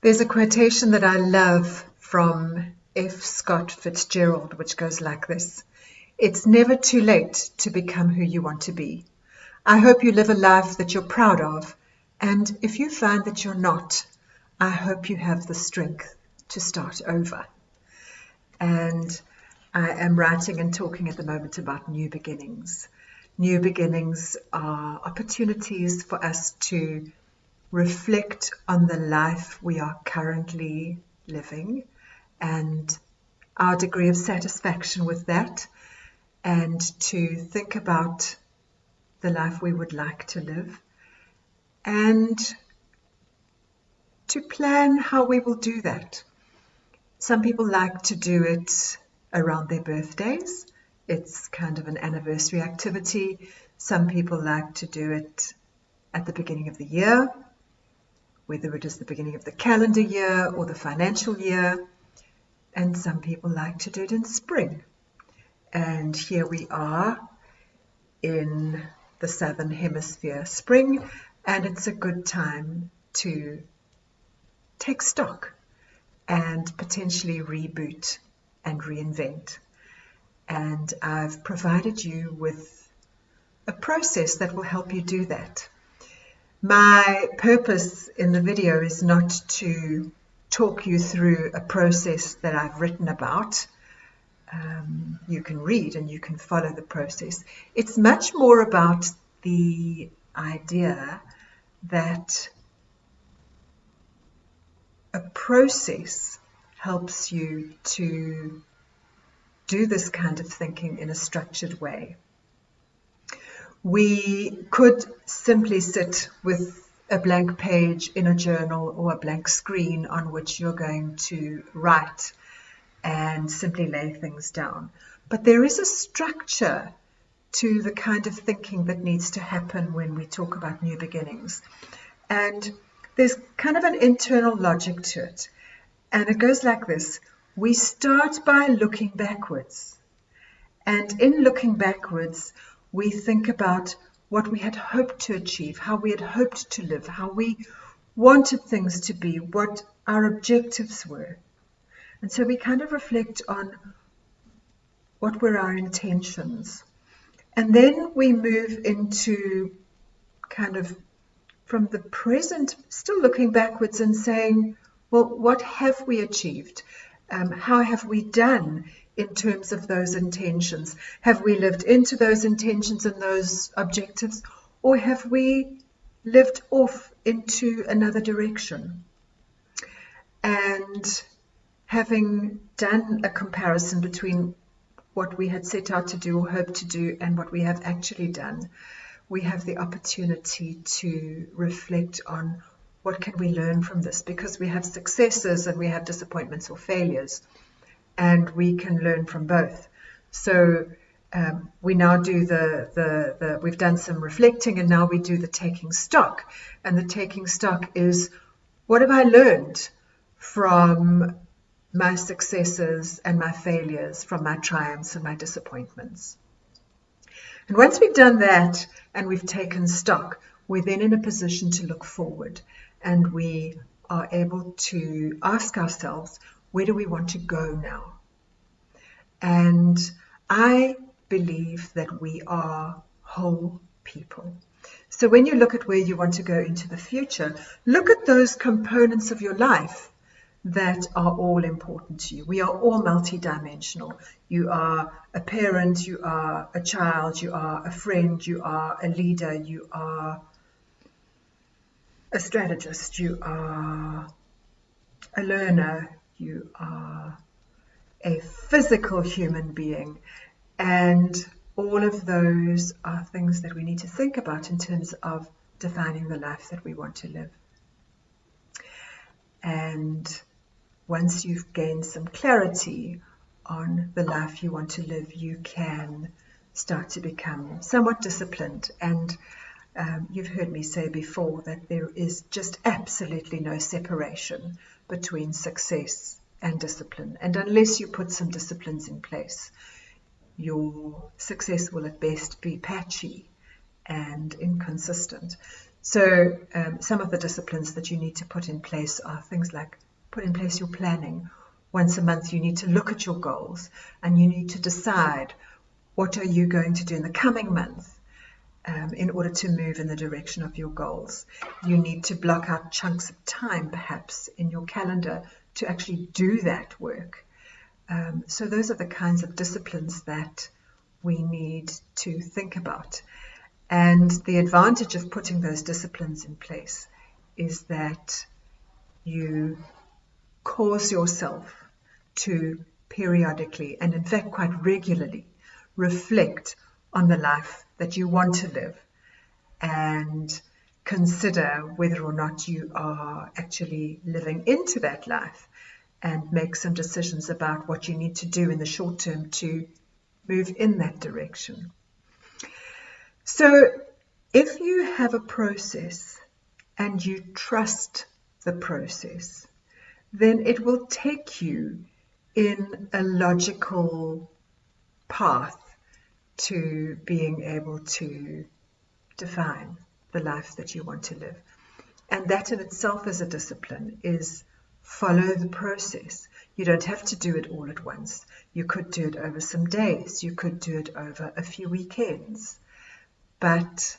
There's a quotation that I love from F. Scott Fitzgerald, which goes like this: "It's never too late to become who you want to be. I hope you live a life that you're proud of, and if you find that you're not, I hope you have the strength to start over." And I am writing and talking at the moment about new beginnings. New beginnings are opportunities for us to reflect on the life we are currently living and our degree of satisfaction with that, and to think about the life we would like to live and to plan how we will do that. Some people like to do it around their birthdays. It's kind of an anniversary activity. Some people like to do it at the beginning of the year, whether it is the beginning of the calendar year or the financial year. And some people like to do it in spring. And here we are in the Southern Hemisphere spring, and it's a good time to take stock and potentially reboot and reinvent. And I've provided you with a process that will help you do that. My purpose in the video is not to talk you through a process that I've written about. You can read and you can follow the process. It's much more about the idea that a process helps you to do this kind of thinking in a structured way. We could simply sit with a blank page in a journal or a blank screen on which you're going to write and simply lay things down. But there is a structure to the kind of thinking that needs to happen when we talk about new beginnings. And there's kind of an internal logic to it. And it goes like this: we start by looking backwards. And in looking backwards, we think about what we had hoped to achieve, how we had hoped to live, how we wanted things to be, what our objectives were. And so we kind of reflect on what were our intentions. And then we move into kind of from the present, still looking backwards and saying, well, what have we achieved? How have we done in terms of those intentions? Have we lived into those intentions and those objectives, or have we lived off into another direction? And having done a comparison between what we had set out to do or hoped to do and what we have actually done, we have the opportunity to reflect on what can we learn from this, because we have successes and we have disappointments or failures, and we can learn from both. So we now do we've done some reflecting, and now we do the taking stock. And the taking stock is, what have I learned from my successes and my failures, from my triumphs and my disappointments? And once we've done that and we've taken stock, we're then in a position to look forward, and we are able to ask ourselves, where do we want to go now? And I believe that we are whole people. So when you look at where you want to go into the future, look at those components of your life that are all important to you. We are all multidimensional. You are a parent, you are a child, you are a friend, you are a leader, you are a strategist, you are a learner, you are a physical human being. And all of those are things that we need to think about in terms of defining the life that we want to live. And once you've gained some clarity on the life you want to live, you can start to become somewhat disciplined. And you've heard me say before that there is just absolutely no separation between success and discipline. And unless you put some disciplines in place, your success will at best be patchy and inconsistent. So some of the disciplines that you need to put in place are things like put in place your planning. Once a month you need to look at your goals and you need to decide what are you going to do in the coming month in order to move in the direction of your goals. You need to block out chunks of time perhaps in your calendar to actually do that work. So those are the kinds of disciplines that we need to think about. And the advantage of putting those disciplines in place is that you cause yourself to periodically, and in fact quite regularly, reflect on the life that you want to live and consider whether or not you are actually living into that life, and make some decisions about what you need to do in the short term to move in that direction. So if you have a process and you trust the process, then it will take you in a logical path to being able to define the life that you want to live. And that in itself as a discipline is follow the process. You don't have to do it all at once. You could do it over some days. You could do it over a few weekends. But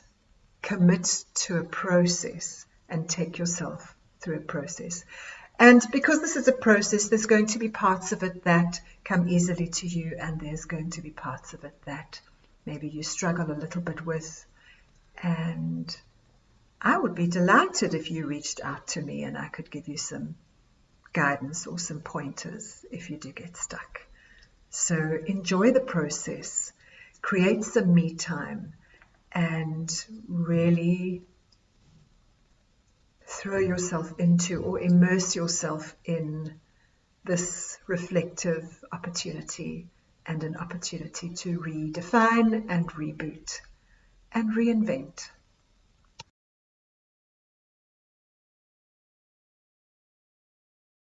commit to a process and take yourself through a process. And because this is a process, there's going to be parts of it that come easily to you, and there's going to be parts of it that maybe you struggle a little bit with. And I would be delighted if you reached out to me and I could give you some guidance or some pointers if you do get stuck. So enjoy the process, create some me time, and really throw yourself into or immerse yourself in this reflective opportunity and an opportunity to redefine and reboot and reinvent.